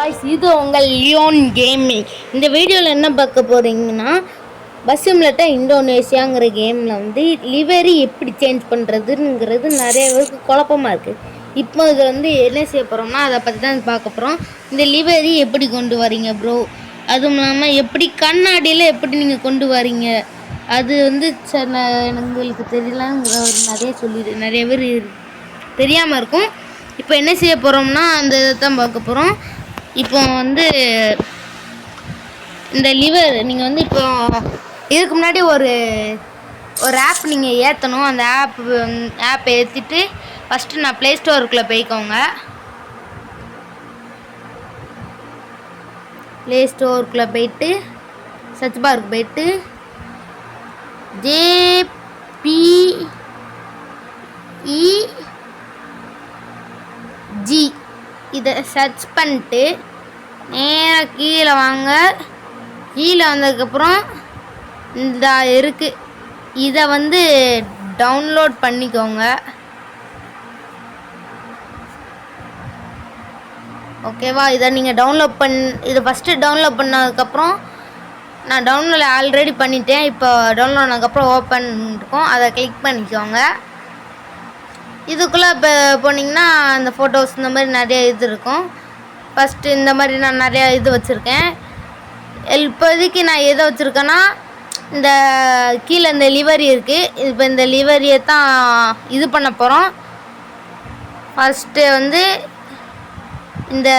Guys, இது உங்கள் Leon gaming. இந்த வீடியோவில் என்ன பார்க்க போகிறீங்கன்னா, பஸ் சிமுலேட்டர் இந்தோனேஷியாங்கிற கேமில் வந்து லிவரி எப்படி சேஞ்ச் பண்ணுறதுங்கிறது நிறைய பேருக்கு குழப்பமாக இருக்குது. இப்போ இதில் வந்து என்ன செய்ய போகிறோம்னா, அதை பற்றி தான் பார்க்க போகிறோம். இந்த லிவரி எப்படி கொண்டு வரீங்க ப்ரோ, அதுவும் இல்லாமல் எப்படி கண்ணாடியில் எப்படி நீங்கள் கொண்டு வரீங்க, அது வந்து எங்களுக்கு தெரியலங்கிற நிறைய பேர் தெரியாமல் இருக்கும். இப்போ என்ன செய்ய போகிறோம்னா, அந்த இதை தான் பார்க்க போகிறோம். இப்போ வந்து இந்த லிவர் நீங்கள் வந்து இப்போ இதுக்கு முன்னாடி ஒரு ஆப் நீங்கள் ஏற்றணும். அந்த ஆப்பை ஏற்றிட்டு ஃபஸ்ட்டு நான் ப்ளே ஸ்டோருக்குள்ளே போய்க்கோங்க. ப்ளே ஸ்டோருக்குள்ளே போயிட்டு சர்ச் பாருக்கு போயிட்டு JPEG இதை சர்ச் பண்ணிட்டு நேராக கீழே வாங்க. கீழே வந்ததுக்கப்புறம் இந்த இருக்குது, இதை வந்து டவுன்லோட் பண்ணிக்கோங்க. ஓகேவா? இதை நீங்கள் இதை ஃபஸ்ட்டு டவுன்லோட் பண்ணதுக்கப்புறம் நான் டவுன்லோட் ஆல்ரெடி பண்ணிட்டேன். இப்போ டவுன்லோட் ஆனதுக்கப்புறம் ஓப்பன் இருக்கும், அதை கிளிக் பண்ணிக்கோங்க. இதுக்குள்ளே இப்போ போனீங்கன்னா அந்த ஃபோட்டோஸ் இந்த மாதிரி நிறைய இது இருக்கும். ஃபஸ்ட்டு இந்த மாதிரி நான் நிறையா இது வச்சுருக்கேன். இப்போதைக்கு நான் எதை வச்சுருக்கேன்னா, இந்த கீழே இந்த லிவரி இருக்குது. இப்போ இந்த லிவரியை தான் இது பண்ண போகிறோம். ஃபஸ்ட்டு வந்து இந்த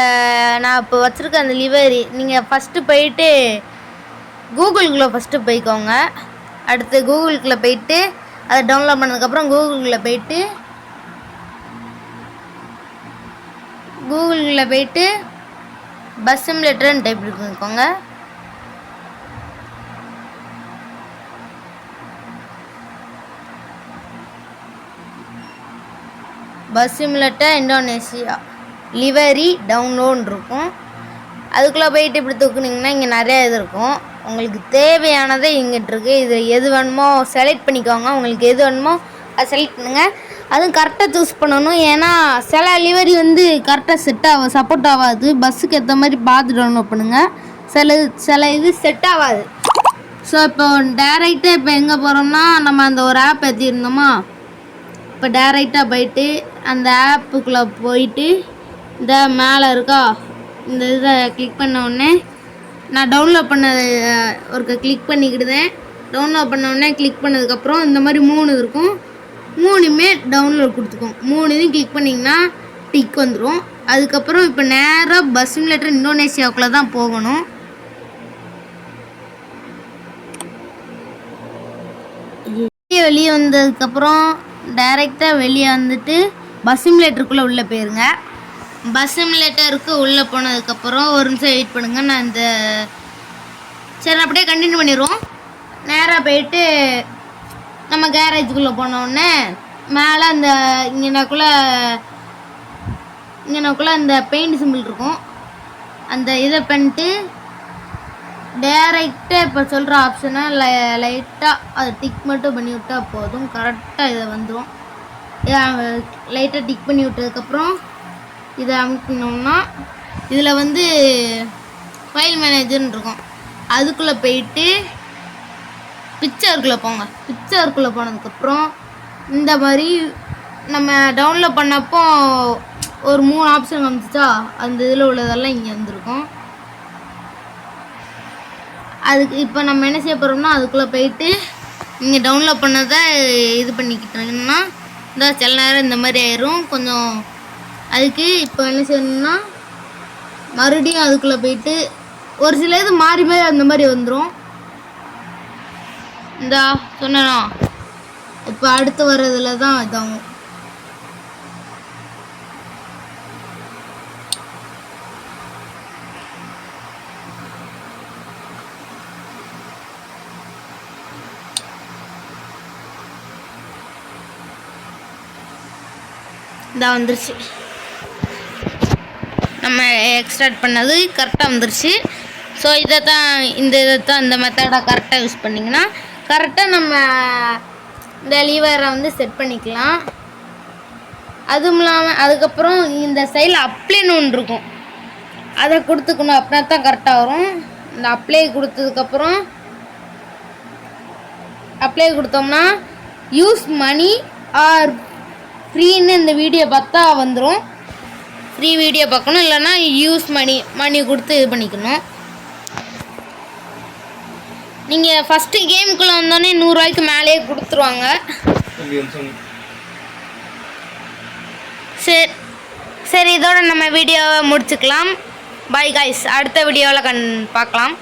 நான் இப்போ வச்சுருக்க அந்த லிவரி நீங்கள் ஃபஸ்ட்டு போயிட்டு கூகுளுக்குள்ளே ஃபஸ்ட்டு போய்க்கோங்க. அடுத்து கூகுளுக்குள்ளே போயிட்டு அதை டவுன்லோட் பண்ணதுக்கப்புறம் கூகுளில் போயிட்டு பஸ் சிமுலேட்டர்னு டைப் பண்ணிக்கோங்க. Bus simulator Indonesia livery download இருக்கும். அதுக்குள்ளே போயிட்டு இப்படி தூக்குனிங்கன்னா இங்கே நிறையா இது இருக்கும். உங்களுக்கு தேவையானதை இங்கிட்டு இருக்குது. இது எது வேணுமோ செலக்ட் பண்ணிக்கோங்க. உங்களுக்கு எது வேணுமோ அதை செலக்ட் பண்ணுங்கள். அதுவும் கரெக்டாக சூஸ் பண்ணணும். ஏன்னா சில லிவரி வந்து கரெக்டாக சப்போர்ட் ஆகாது. பஸ்ஸுக்கு ஏற்ற மாதிரி பார்த்து டவுன்லோட் பண்ணுங்கள். சில இது செட் ஆகாது. ஸோ இப்போ டேரெக்டாக இப்போ எங்கே போகிறோம்னா, நம்ம அந்த ஒரு ஆப் ஏற்றிருந்தோமா, இப்போ டேரெக்டாக போயிட்டு அந்த ஆப்புக்குள்ளே போயிட்டு இந்த மேலே இருக்கா இந்த இதை கிளிக் பண்ண உடனே நான் டவுன்லோட் பண்ணது ஒரு கிளிக் பண்ணிக்கிடுதேன். டவுன்லோட் பண்ண உடனே கிளிக் பண்ணதுக்கப்புறம் இந்த மாதிரி 3 இருக்கும். 3மே டவுன்லோட் கொடுத்துக்கும். 3 இதையும் கிளிக் பண்ணிங்கன்னா டிக் வந்துடும். அதுக்கப்புறம் இப்போ நேராக பஸ் சிமுலேட்டர் இந்தோனேஷியாவுக்குள்ளே தான் போகணும். வெளியே வந்ததுக்கப்புறம் டைரெக்டாக வெளியே வந்துட்டு பஸ் சிமுலேட்டருக்குள்ளே உள்ளே போயிருங்க. பஸ் சிமுலேட்டருக்கு உள்ளே போனதுக்கப்புறம் ஒரு நிமிஷம் வெயிட் பண்ணுங்கள். நான் சரி அப்படியே கண்டினியூ பண்ணிடுவோம். நேராக போயிட்டு நம்ம கேரேஜுக்குள்ளே போனோடனே மேலே அந்த இங்கனக்குள்ளே அந்த பெயிண்ட் சிம்பிள் இருக்கும். அந்த இதை பண்ணிட்டு டேரெக்டாக இப்போ சொல்கிற ஆப்ஷனை லைட்டாக அதை டிக் மட்டும் பண்ணி விட்டால் போதும். கரெக்டாக இதை வந்துடும். லைட்டாக டிக் பண்ணி விட்டதுக்கப்புறம் இதை அமுக்கினோம்னா இதில் வந்து ஃபைல் மேனேஜர்னு இருக்கும். அதுக்குள்ளே போயிட்டு பிக்சருக்குள்ளே போங்க. பிக்சருக்குள்ளே போனதுக்கப்புறம் இந்த மாதிரி நம்ம டவுன்லோட் பண்ணப்போ ஒரு 3 ஆப்ஷன் வந்துச்சா, அந்த இதில் உள்ளதெல்லாம் இங்கே வந்துருக்கும். அதுக்கு இப்போ நம்ம என்ன செய்ய போகிறோம்னா, அதுக்குள்ளே போயிட்டு நீங்கள் டவுன்லோட் பண்ணதை இது பண்ணிக்கிட்டீங்கன்னா இந்த சில நேரம் இந்த மாதிரி ஆயிரும் கொஞ்சம். அதுக்கு இப்போ என்ன செய்யணும்னா, மறுபடியும் அதுக்குள்ளே போயிட்டு ஒரு சில இது மாறி அந்த மாதிரி வந்துடும். இந்த சொன்னா இப்போ அடுத்து வர்றதுல தான் இதாகும். இதான் வந்துருச்சு. நம்ம எக்ஸ்ட்ராக்ட் பண்ணது கரெக்டாக வந்துருச்சு. ஸோ இதை தான் இந்த மெத்தடை கரெக்டாக யூஸ் பண்ணிங்கன்னா கரெக்டாக நம்ம இந்த லீவரை வந்து செட் பண்ணிக்கலாம். அதுவும் இல்லாமல் அதுக்கப்புறம் இந்த சைடில் அப்ளைன்னு ஒன்று இருக்கும். அதை கொடுத்துக்கணும், அப்படின்னா தான் கரெக்டாக வரும். இந்த அப்ளை கொடுத்ததுக்கப்புறம் அப்ளை கொடுத்தோம்னா யூஸ் மணி ஆர் ஃப்ரீன்னு இந்த வீடியோ பார்த்தா வந்துடும். ஃப்ரீ வீடியோ பார்க்கணும், இல்லைன்னா யூஸ் மணி கொடுத்து இது பண்ணிக்கணும். நீங்கள் ஃபஸ்ட்டு கேமுக்குள்ளே வந்தோடனே 100 ரூபாய்க்கு மேலேயே கொடுத்துருவாங்க. சரி இதோட நம்ம வீடியோவை முடிச்சுக்கலாம். பாய் காய்ஸ், அடுத்த வீடியோவில் பார்க்கலாம்.